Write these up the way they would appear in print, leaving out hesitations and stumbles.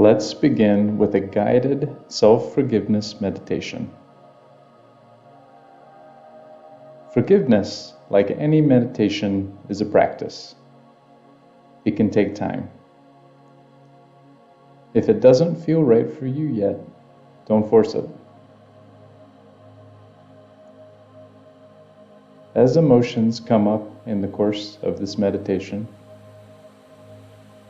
Let's begin with a guided self-forgiveness meditation. Forgiveness, like any meditation, is a practice. It can take time. If it doesn't feel right for you yet, don't force it. As emotions come up in the course of this meditation,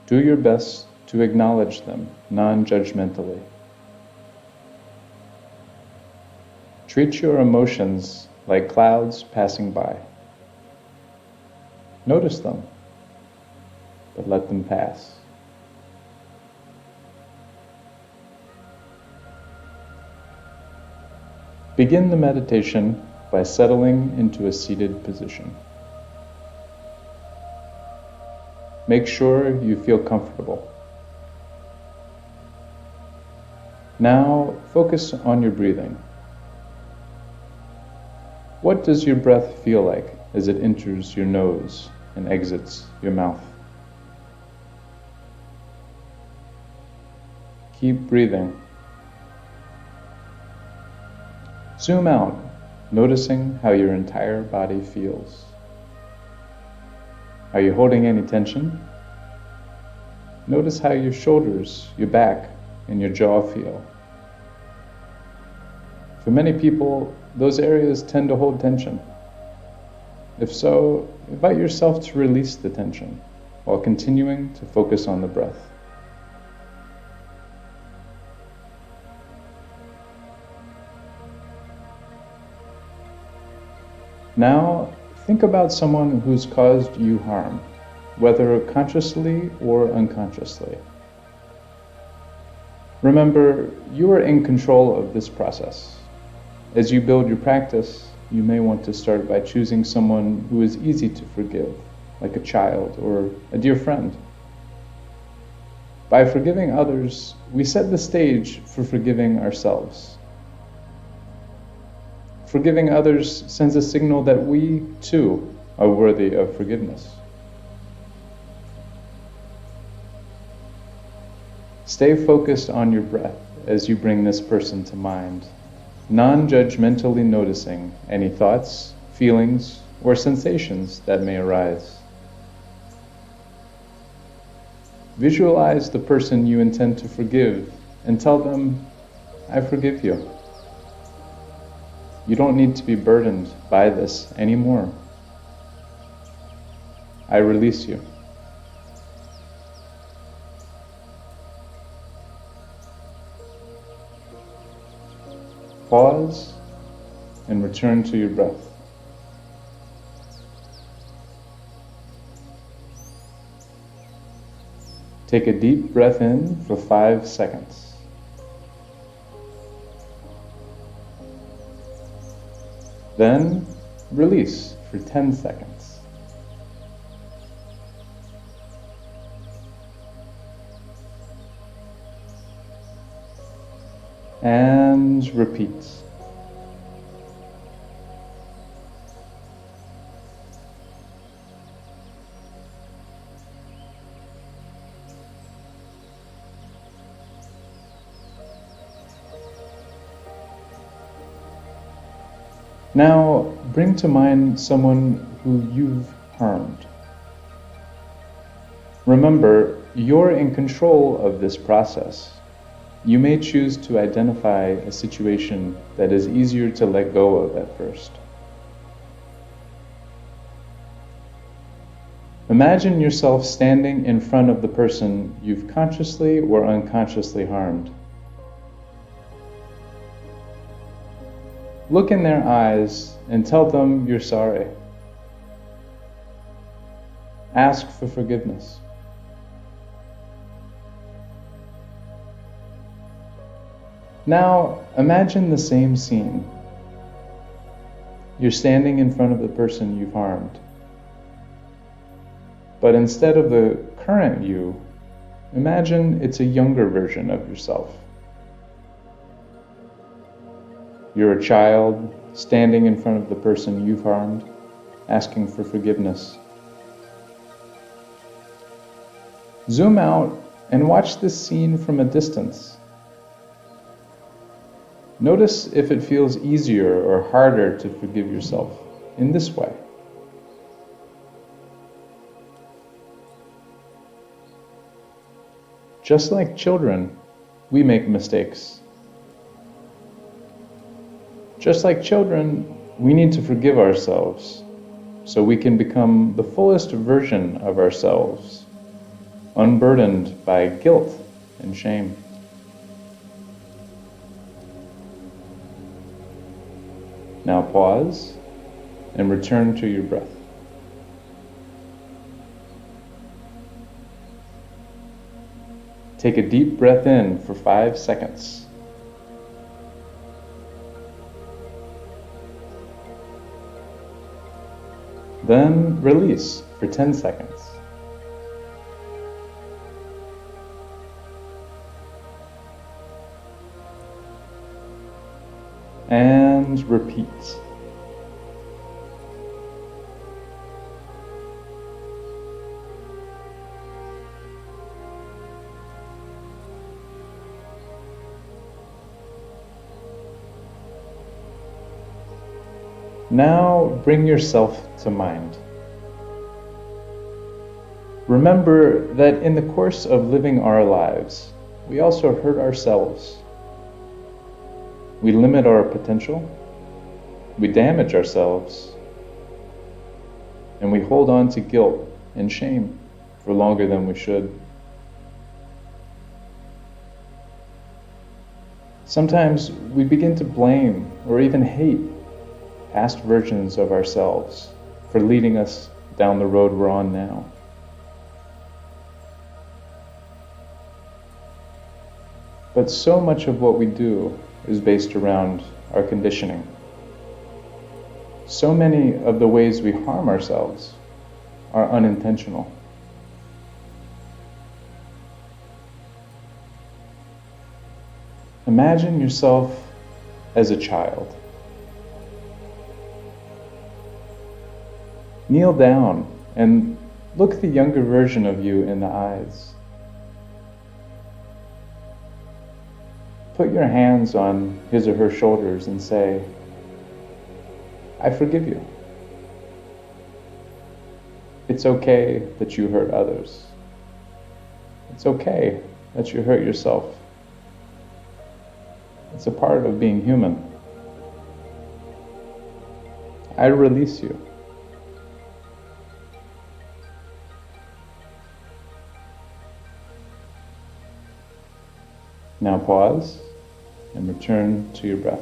do your best to acknowledge them non-judgmentally. Treat your emotions like clouds passing by. Notice them, but let them pass. Begin the meditation by settling into a seated position. Make sure you feel comfortable. Now focus on your breathing. What does your breath feel like as it enters your nose and exits your mouth? Keep breathing. Zoom out, noticing how your entire body feels. Are you holding any tension? Notice how your shoulders, your back, and your jaw feel. For many people, those areas tend to hold tension. If so, invite yourself to release the tension while continuing to focus on the breath. Now, think about someone who's caused you harm, whether consciously or unconsciously. Remember, you are in control of this process. As you build your practice, you may want to start by choosing someone who is easy to forgive, like a child or a dear friend. By forgiving others, we set the stage for forgiving ourselves. Forgiving others sends a signal that we, too, are worthy of forgiveness. Stay focused on your breath as you bring this person to mind, non-judgmentally noticing any thoughts, feelings, or sensations that may arise. Visualize the person you intend to forgive and tell them, "I forgive you." You don't need to be burdened by this anymore. I release you. Pause and return to your breath. Take a deep breath in for 5 seconds. Then release for 10 seconds. And repeat. Now, bring to mind someone who you've harmed. Remember, you're in control of this process. You may choose to identify a situation that is easier to let go of at first. Imagine yourself standing in front of the person you've consciously or unconsciously harmed. Look in their eyes and tell them you're sorry. Ask for forgiveness. Now, imagine the same scene. You're standing in front of the person you've harmed. But instead of the current you, imagine it's a younger version of yourself. You're a child standing in front of the person you've harmed, asking for forgiveness. Zoom out and watch this scene from a distance. Notice if it feels easier or harder to forgive yourself in this way. Just like children, we make mistakes. Just like children, we need to forgive ourselves so we can become the fullest version of ourselves, unburdened by guilt and shame. Now pause and return to your breath. Take a deep breath in for 5 seconds. Then release for 10 seconds. And repeat. Now bring yourself to mind. Remember that in the course of living our lives, we also hurt ourselves. We limit our potential, we damage ourselves, and we hold on to guilt and shame for longer than we should. Sometimes we begin to blame or even hate past versions of ourselves for leading us down the road we're on now. But so much of what we do is based around our conditioning. So many of the ways we harm ourselves are unintentional. Imagine yourself as a child. Kneel down and look the younger version of you in the eyes. Put your hands on his or her shoulders and say, "I forgive you. It's okay that you hurt others. It's okay that you hurt yourself. It's a part of being human. I release you." Now pause and return to your breath.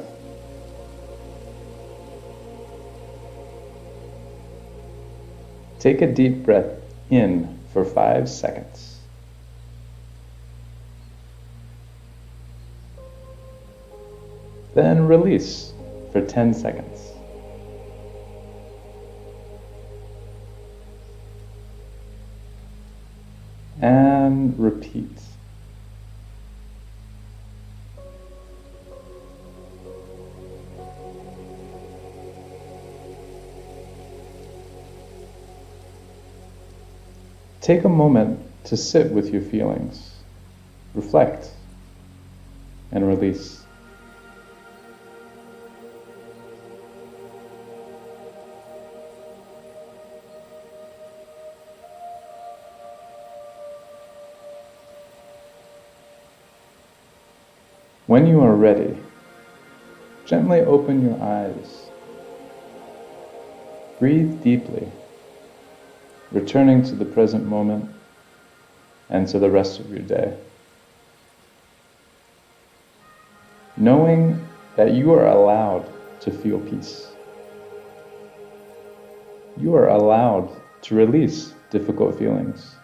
Take a deep breath in for 5 seconds. Then release for 10 seconds. And repeat. Take a moment to sit with your feelings, reflect, and release. When you are ready, gently open your eyes. Breathe deeply, returning to the present moment and to the rest of your day. Knowing that you are allowed to feel peace. You are allowed to release difficult feelings.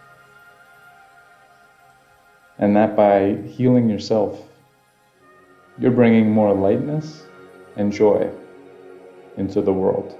And that by healing yourself, you're bringing more lightness and joy into the world.